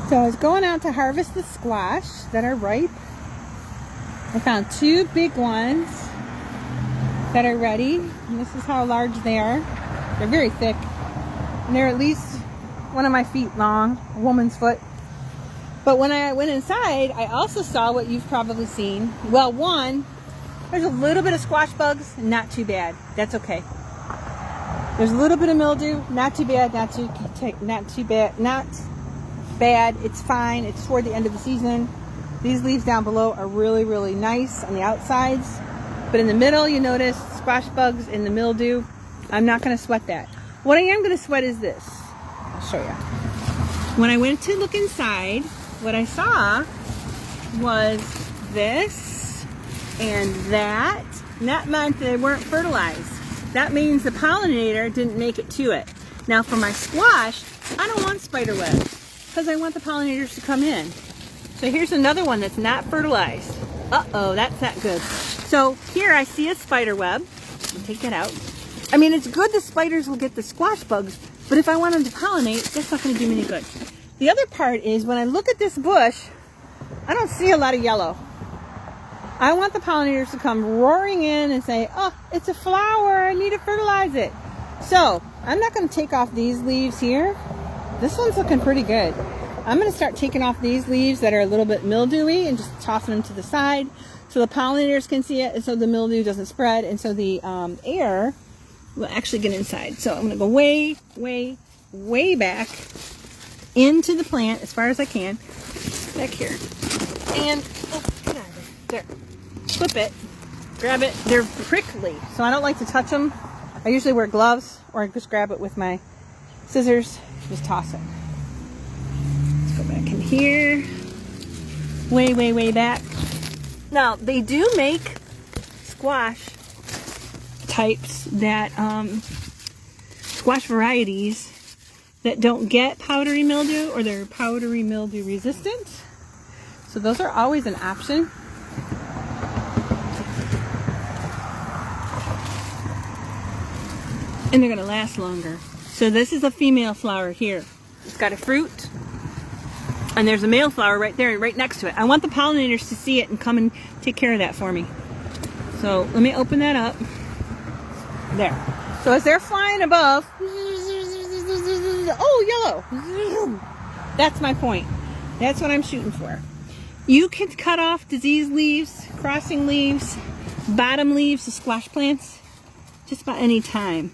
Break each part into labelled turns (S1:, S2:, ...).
S1: So I was going out to harvest the squash that are ripe. I found 2 big ones that are ready. And this is how large they are. They're very thick. And they're at least 1 of my feet long, a woman's foot. But when I went inside, I also saw what you've probably seen. Well, one, there's a little bit of squash bugs, not too bad. That's okay. There's a little bit of mildew, not too bad, not bad. It's fine. It's toward the end of the season. These leaves down below are really, really nice on the outsides. But in the middle, you notice squash bugs and the mildew. I'm not going to sweat that. What I am going to sweat is this. I'll show you. When I went to look inside, what I saw was this and that. And that meant they weren't fertilized. That means the pollinator didn't make it to it. Now for my squash, I don't want spider webs because I want the pollinators to come in. So here's another one that's not fertilized. Uh-oh, that's not good. So here I see a spider web. I'll take that out. I mean, it's good the spiders will get the squash bugs, but if I want them to pollinate, that's not going to do me any good. The other part is when I look at this bush, I don't see a lot of yellow. I want the pollinators to come roaring in and say, oh, it's a flower, I need to fertilize it. So I'm not going to take off these leaves here. This one's looking pretty good. I'm going to start taking off these leaves that are a little bit mildewy and just tossing them to the side so the pollinators can see it and so the mildew doesn't spread and so the air will actually get inside. So I'm going to go way, way, way back into the plant as far as I can. Back here. And, oh, get out of there. There. Flip it. Grab it. They're prickly, so I don't like to touch them. I usually wear gloves or I just grab it with my scissors. Just toss it. Let's go back in here. Way, way, way back. Now, they do make squash types that, squash varieties that don't get powdery mildew or they're powdery mildew resistant. So those are always an option. And they're going to last longer. So this is a female flower here. It's got a fruit. And there's a male flower right there, right next to it. I want the pollinators to see it and come and take care of that for me. So let me open that up. There. So as they're flying above, oh, yellow. That's my point. That's what I'm shooting for. You can cut off diseased leaves, crossing leaves, bottom leaves of squash plants just about any time.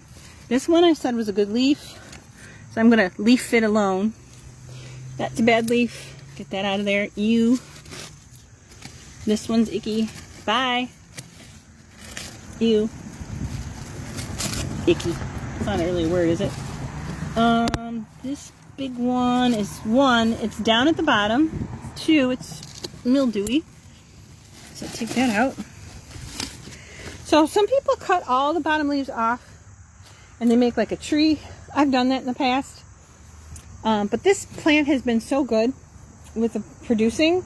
S1: This one I said was a good leaf, so I'm going to leaf it alone. That's a bad leaf. Get that out of there. Ew. This one's icky. Bye. Ew. Icky. It's not really a word, is it? This big one is 1, it's down at the bottom. 2, it's mildewy. So take that out. So some people cut all the bottom leaves off and they make like a tree. I've done that in the past. But this plant has been so good with the producing.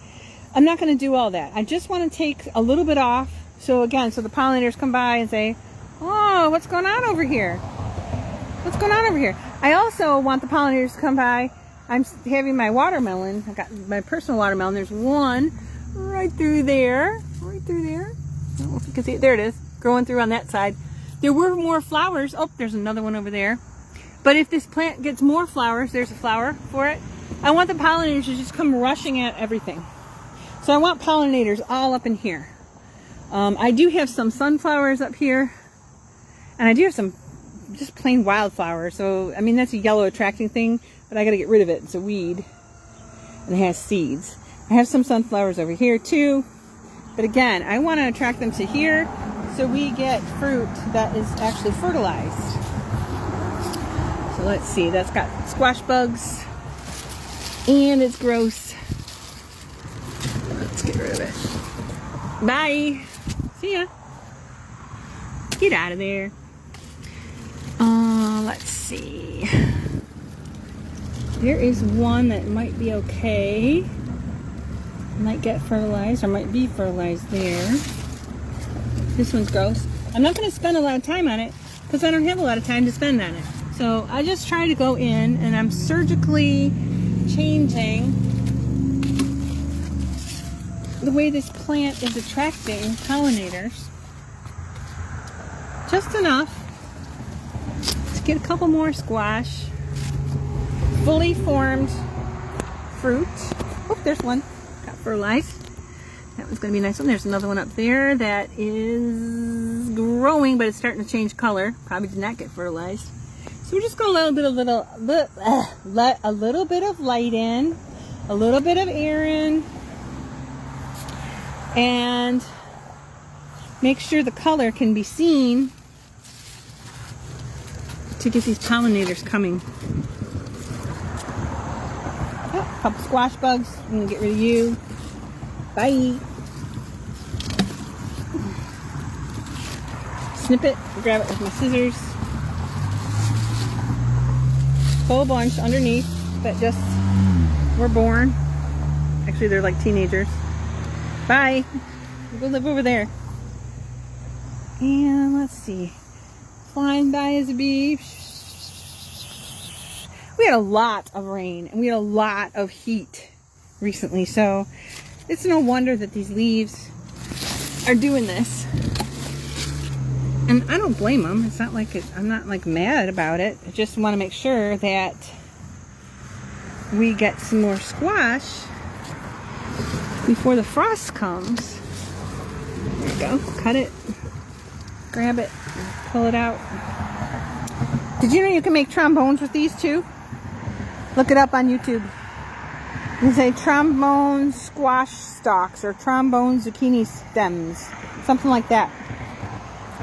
S1: I'm not going to do all that. I just want to take a little bit off. So again, so the pollinators come by and say, oh, what's going on over here? What's going on over here? I also want the pollinators to come by. I'm having my watermelon. I got my personal watermelon. There's one right through there. Right through there. I don't know if you can see it. There it is. Growing through on that side. There were more flowers. Oh, there's another one over there. But if this plant gets more flowers, there's a flower for it. I want the pollinators to just come rushing at everything. So I want pollinators all up in here. I do have some sunflowers up here. And I do have some just plain wildflowers. So, I mean, that's a yellow attracting thing. But I got to get rid of it. It's a weed. And it has seeds. I have some sunflowers over here too. But again, I want to attract them to here. So we get fruit that is actually fertilized. So let's see. That's got squash bugs. And it's gross. Let's get rid of it. Bye. See ya. Get out of there. Let's see. There is one that might be okay. Might get fertilized or might be fertilized there. This one's gross. I'm not going to spend a lot of time on it because I don't have a lot of time to spend on it. So I just try to go in and I'm surgically changing the way this plant is attracting pollinators. Just enough to get a couple more squash. Fully formed fruit. Oh, there's one. Got fertilized. That one's going to be a nice one. There's another one up there that is growing, but it's starting to change color. Probably did not get fertilized. So we're just going to let a little bit of light in, a little bit of air in, and make sure the color can be seen to get these pollinators coming. Oh, a couple squash bugs. I'm going to get rid of you. Bye. Snip it, grab it with my scissors. Whole bunch underneath that just were born. Actually, they're like teenagers. Bye. We'll go live over there. And let's see. Flying by as a bee. We had a lot of rain and we had a lot of heat recently, so it's no wonder that these leaves are doing this. And I don't blame them. It's not like I'm not like mad about it. I just want to make sure that we get some more squash before the frost comes. There you go. Cut it. Grab it. Pull it out. Did you know you can make trombones with these too? Look it up on YouTube. You say trombone squash stalks or trombone zucchini stems. Something like that.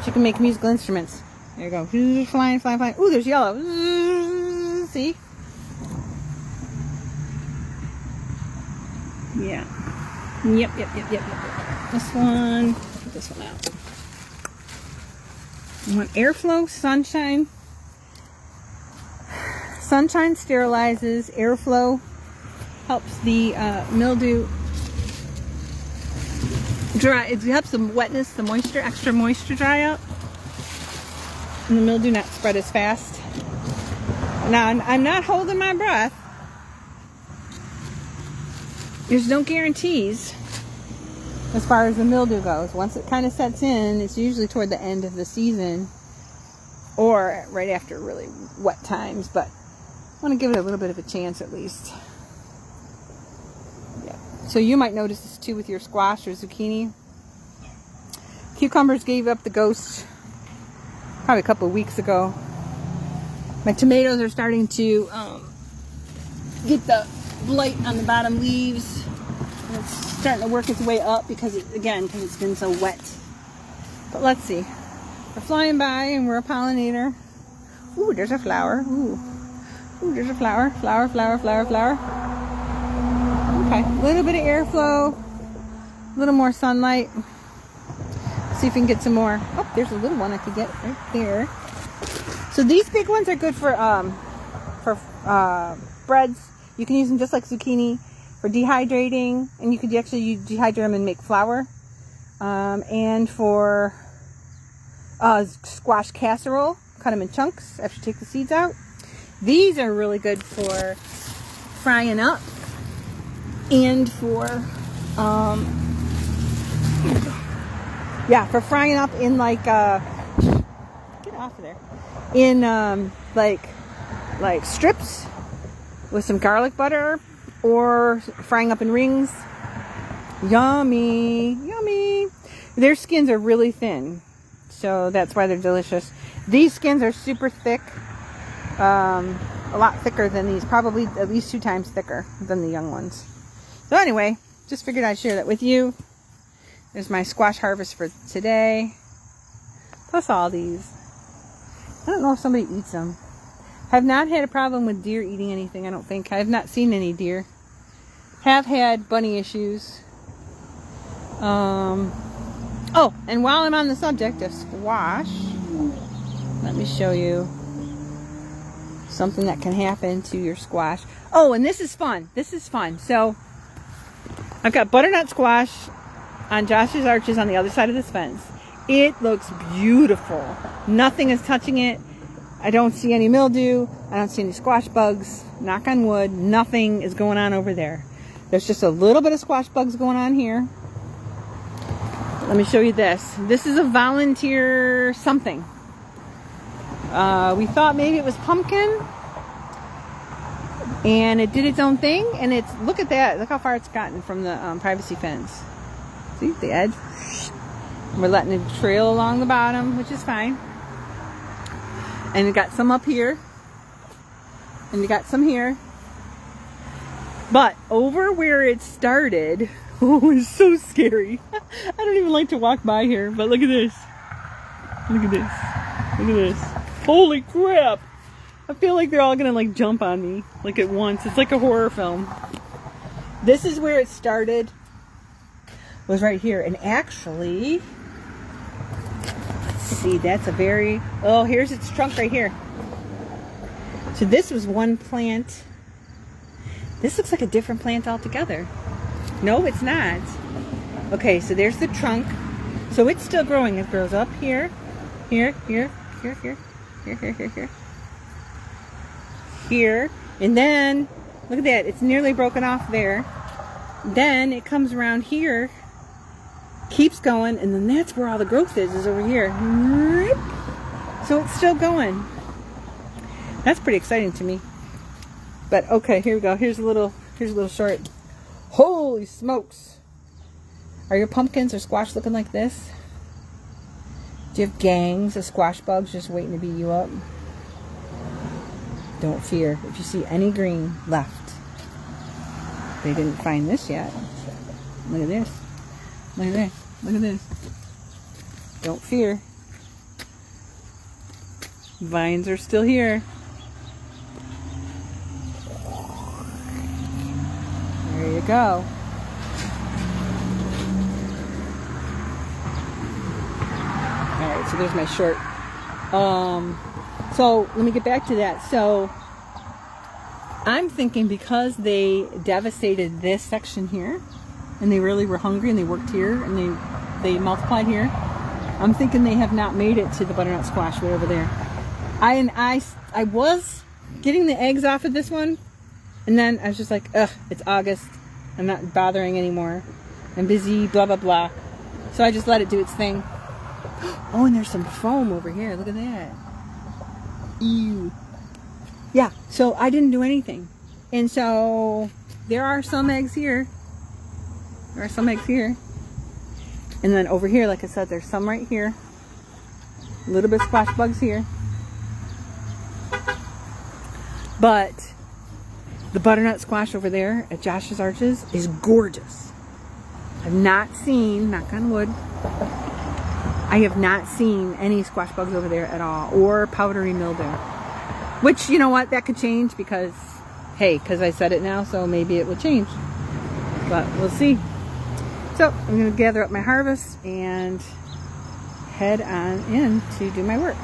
S1: You can make musical instruments. There you go. Flying, flying, flying. Ooh, there's yellow. See? Yeah. Yep. This one. Put this one out. You want airflow, sunshine. Sunshine sterilizes. Airflow helps the mildew dry. It helps the wetness, the moisture, extra moisture dry up, and the mildew not spread as fast. Now, I'm not holding my breath. There's no guarantees as far as the mildew goes. Once it kind of sets in, it's usually toward the end of the season or right after really wet times, but I want to give it a little bit of a chance at least. Yeah. So you might notice this too with your squash or zucchini. Cucumbers gave up the ghost probably a couple of weeks ago. My tomatoes are starting to get the blight on the bottom leaves. And it's starting to work its way up because it's been so wet. But let's see. We're flying by and we're a pollinator. Ooh, there's a flower. Ooh, there's a flower. Flower. Okay, a little bit of airflow, a little more sunlight. See if we can get some more. Oh, there's a little one I could get right there. So these big ones are good for breads. You can use them just like zucchini for dehydrating, and you could actually dehydrate them and make flour. And for squash casserole, cut them in chunks after you take the seeds out. These are really good for frying up and for for frying up in like get off of there, in like strips with some garlic butter, or frying up in rings. Yummy. Their skins are really thin, so that's why they're delicious. These skins are super thick, a lot thicker than these, probably at least 2 times thicker than the young ones. So anyway, just figured I'd share that with you. There's my squash harvest for today, plus all these. I don't know if somebody eats them. Have not had a problem with deer eating anything, I don't think. I have not seen any deer. Have had bunny issues. Oh, and while I'm on the subject of squash, let me show you something that can happen to your squash. Oh, and this is fun. So I've got butternut squash on Josh's arches on the other side of this fence. It looks beautiful. Nothing is touching it. I don't see any mildew. I don't see any squash bugs. Knock on wood. Nothing is going on over there. There's just a little bit of squash bugs going on here. Let me show you this. This is a volunteer something. We thought maybe it was pumpkin, and it did its own thing, and it's, look at that. Look how far it's gotten from the privacy fence. See, the edge? We're letting it trail along the bottom, which is fine. And it got some up here, and you got some here. But over where it started, oh, it's so scary. I don't even like to walk by here, but look at this. Look at this. Look at this. Holy crap. I feel like they're all gonna like jump on me like at once. It's like a horror film. This is where it started. Was right here. And actually, let's see, that's a very, oh, here's its trunk right here. So this was one plant. This looks like a different plant altogether. No, it's not. Okay, so there's the trunk. So it's still growing. It grows up here, here, here, here, here, here, here, here, here, here. And then, look at that. It's nearly broken off there. Then it comes around here, keeps going, and then that's where all the growth is over here. So it's still going. That's pretty exciting to me. But okay, here we go. Here's a little short. Holy smokes. Are your pumpkins or squash looking like this? Do you have gangs of squash bugs just waiting to beat you up? Don't fear. If you see any green left, they didn't find this yet. Look at this. Look at this. Look at this. Don't fear. Vines are still here. There you go. Alright, so there's my short. So let me get back to that. So I'm thinking because they devastated this section here, and they really were hungry, and they worked here, and they multiplied here, I'm thinking they have not made it to the butternut squash right over there. I was getting the eggs off of this one, and then I was just like, ugh, it's August. I'm not bothering anymore. I'm busy, blah, blah, blah. So I just let it do its thing. Oh, and there's some foam over here. Look at that. Ew. Yeah, so I didn't do anything. And so there are some eggs here. There are some eggs here. And then over here, like I said, there's some right here. A little bit of squash bugs here. But the butternut squash over there at Josh's Arches is gorgeous. I've not seen, knock on wood, I have not seen any squash bugs over there at all, or powdery mildew. Which, you know what, that could change because, hey, because I said it now, so maybe it will change. But we'll see. So I'm going to gather up my harvest and head on in to do my work.